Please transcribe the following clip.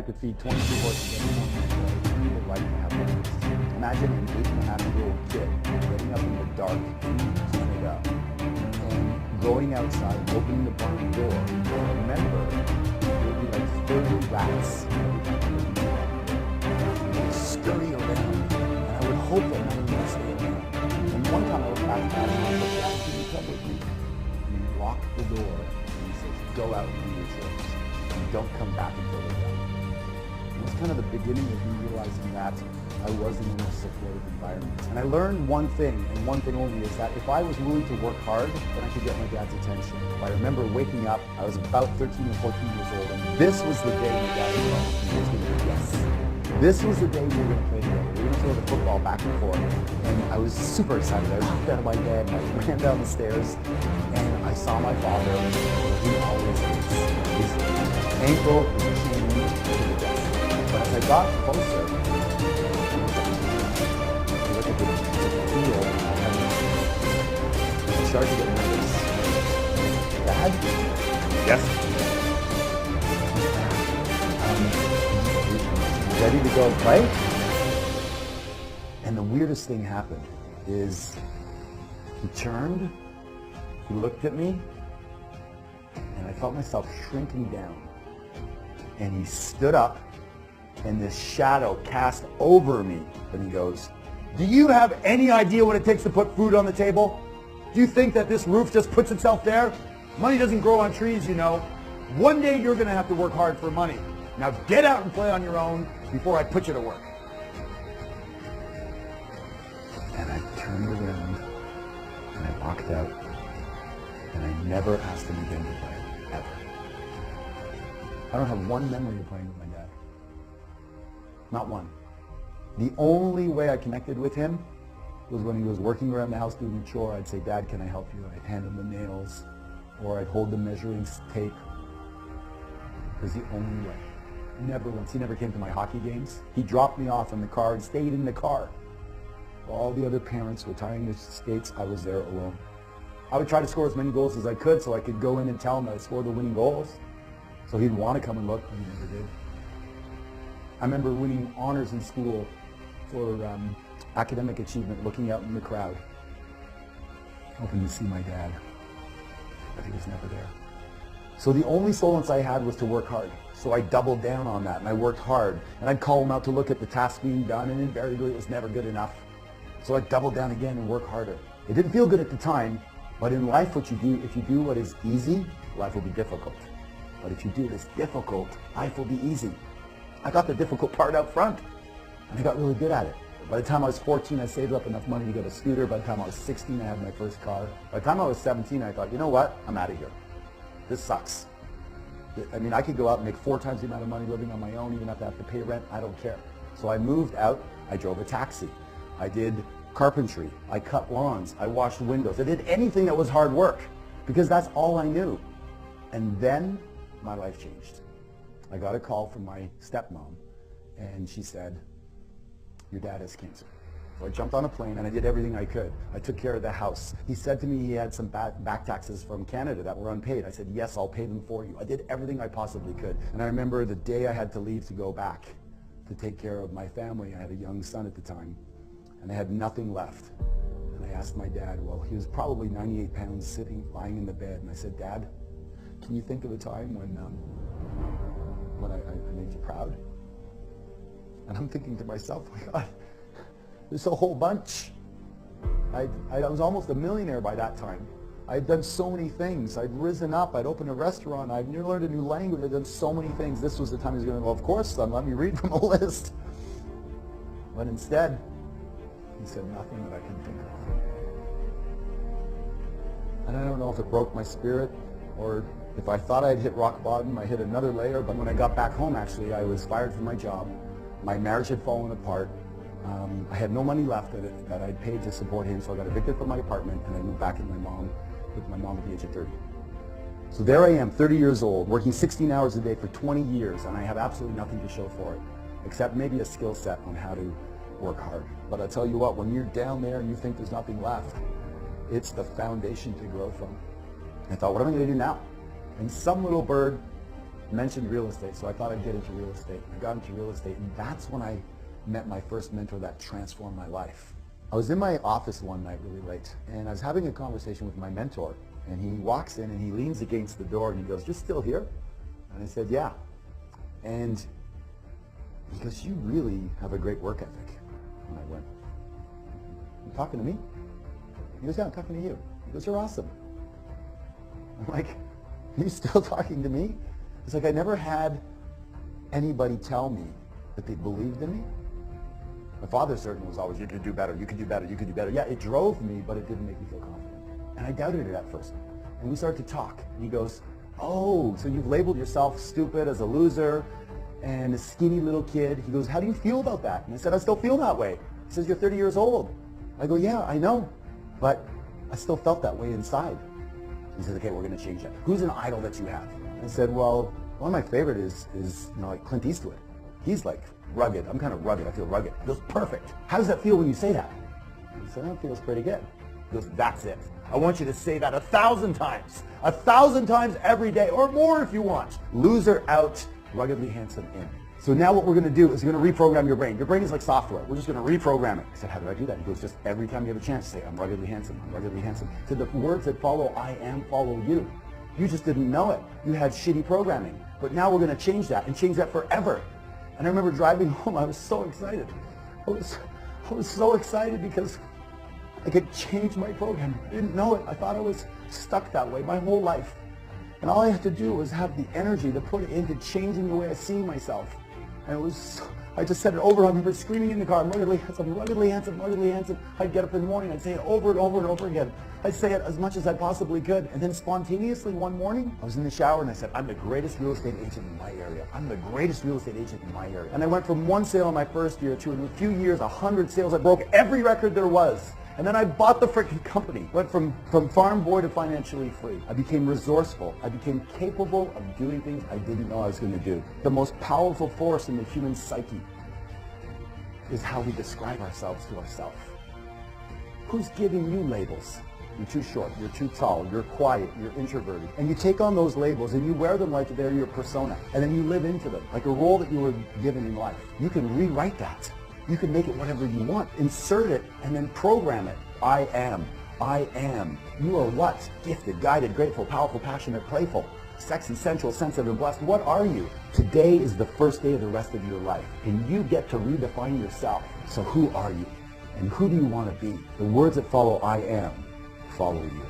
could feed 22 horses every morning. People like to have breakfast. Imagine an 8.5-year-old kid getting up in the dark, keeping it up, and going outside, opening the barn door. Remember, there would be like 30 rats every time they would scurry around, and I would hope that none of them would stay around. And one time I was back and I said, "Dad, can you come with me?" And he locked the door and he says, "Go out and do your chores. And don't come back until they're done." It was kind of the beginning of me realizing that I wasn't in a supportive environment. And I learned one thing, and one thing only, is that if I was willing to work hard, then I could get my dad's attention. I remember waking up, I was about 13 or 14 years old, and this was the day my dad was going to go, yes. This was the day we were going to play together. We were going to throw the football back and forth. And I was super excited. I jumped out of my bed, and I ran down the stairs, and I saw my father, who always is. His ankle was chained to the desk. But as I got closer, I started to get nervous. Dad? Yes. Ready to go play? And the weirdest thing happened is he turned, he looked at me, and I felt myself shrinking down. And he stood up, and this shadow cast over me, and he goes, "Do you have any idea what it takes to put food on the table? Do you think that this roof just puts itself there? Money doesn't grow on trees, you know. One day you're going to have to work hard for money. Now get out and play on your own before I put you to work." And I turned around and I walked out, and I never asked him again to play, ever. I don't have one memory of playing with my dad. Not one. The only way I connected with him was when he was working around the house doing a chore. I'd say, "Dad, can I help you?" I'd hand him the nails, or I'd hold the measuring tape. It was the only way. Never once. He never came to my hockey games. He dropped me off in the car and stayed in the car. While all the other parents were tying their skates, I was there alone. I would try to score as many goals as I could so I could go in and tell him that I scored the winning goals. So he'd want to come and look, but he never did. I remember winning honors in school for academic achievement, looking out in the crowd, hoping to see my dad, but he was never there. So the only solace I had was to work hard. So I doubled down on that, and I worked hard. And I'd call him out to look at the task being done, and invariably it was never good enough. So I'd double down again and work harder. It didn't feel good at the time, but in life what you do, if you do what is easy, life will be difficult. But if you do what is difficult, life will be easy. I got the difficult part out front, and I got really good at it. By the time I was 14, I saved up enough money to get a scooter. By the time I was 16, I had my first car. By the time I was 17, I thought, you know what? I'm out of here. This sucks. I mean, I could go out and make 4 times the amount of money living on my own, even if I have to pay rent. I don't care. So I moved out. I drove a taxi. I did carpentry. I cut lawns. I washed windows. I did anything that was hard work because that's all I knew. And then my life changed. I got a call from my stepmom, and she said, "Your dad has cancer." So I jumped on a plane and I did everything I could. I took care of the house. He said to me he had some back taxes from Canada that were unpaid. I said, "Yes, I'll pay them for you." I did everything I possibly could. And I remember the day I had to leave to go back to take care of my family. I had a young son at the time, and I had nothing left. And I asked my dad, well, he was probably 98 pounds lying in the bed. And I said, "Dad, can you think of a time when I made you proud?" And I'm thinking to myself, my God, there's a whole bunch. I was almost a millionaire by that time. I'd done so many things. I'd risen up. I'd opened a restaurant. I'd learned a new language. I'd done so many things. This was the time he was going to go, "Of course, son, let me read from a list." But instead, he said nothing that I can think of. And I don't know if it broke my spirit or if I thought I'd hit rock bottom, I hit another layer. But when I got back home, actually, I was fired from my job. My marriage had fallen apart. I had no money left that I'd paid to support him, so I got evicted from my apartment, and I moved back with my mom at the age of 30. So there I am, 30 years old, working 16 hours a day for 20 years, and I have absolutely nothing to show for it, except maybe a skill set on how to work hard. But I tell you what, when you're down there and you think there's nothing left, it's the foundation to grow from. I thought, what am I going to do now? And some little bird mentioned real estate, so I thought I'd get into real estate. I got into real estate, and that's when I met my first mentor that transformed my life. I was in my office one night really late, and I was having a conversation with my mentor, and he walks in and he leans against the door and he goes, "You're still here?" And I said, "Yeah." And he goes, "You really have a great work ethic." And I went, "You talking to me?" He goes, "Yeah, I'm talking to you." He goes, "You're awesome." I'm like, "Are you still talking to me?" It's like I never had anybody tell me that they believed in me. My father certainly was always, "You could do better, you could do better, you could do better." Yeah, it drove me, but it didn't make me feel confident. And I doubted it at first. And we started to talk. And he goes, "Oh, so you've labeled yourself stupid, as a loser, and a skinny little kid." He goes, "How do you feel about that?" And I said, "I still feel that way." He says, "You're 30 years old." I go, "Yeah, I know, but I still felt that way inside." He says, "Okay, we're going to change that. Who's an idol that you have?" I said, "Well, one of my favorite is like Clint Eastwood. He's like rugged. I'm kind of rugged. I feel rugged." He goes, "Perfect. How does that feel when you say that?" I said, "That feels pretty good." He goes, "That's it. I want you to say that 1,000 times. 1,000 times every day, or more if you want. Loser out, ruggedly handsome in." So now what we're going to do is we're going to reprogram your brain. Your brain is like software. We're just going to reprogram it. I said, "How do I do that?" He goes, "Just every time you have a chance, say, 'I'm ruggedly handsome, I'm ruggedly handsome.'" So the words that follow I am follow you. You just didn't know it. You had shitty programming. But now we're going to change that and change that forever. And I remember driving home, I was so excited. I was so excited because I could change my program. I didn't know it. I thought I was stuck that way my whole life. And all I had to do was have the energy to put it into changing the way I see myself. And I just said it over. I remember screaming in the car, "I'm ruggedly handsome, ruggedly handsome, ruggedly handsome." I'd get up in the morning, I'd say it over and over and over again. I'd say it as much as I possibly could. And then spontaneously one morning, I was in the shower and I said, "I'm the greatest real estate agent in my area. I'm the greatest real estate agent in my area." And I went from one sale in my first year to in a few years, 100 sales. I broke every record there was. And then I bought the freaking company. Went from farm boy to financially free. I became resourceful. I became capable of doing things I didn't know I was going to do. The most powerful force in the human psyche is how we describe ourselves to ourselves. Who's giving you labels? You're too short, you're too tall, you're quiet, you're introverted. And you take on those labels and you wear them like they're your persona. And then you live into them, like a role that you were given in life. You can rewrite that. You can make it whatever you want. Insert it and then program it. I am. I am. You are what? Gifted, guided, grateful, powerful, passionate, playful, sexy, sensual, sensitive, and blessed. What are you? Today is the first day of the rest of your life. And you get to redefine yourself. So who are you? And who do you want to be? The words that follow I am follow you.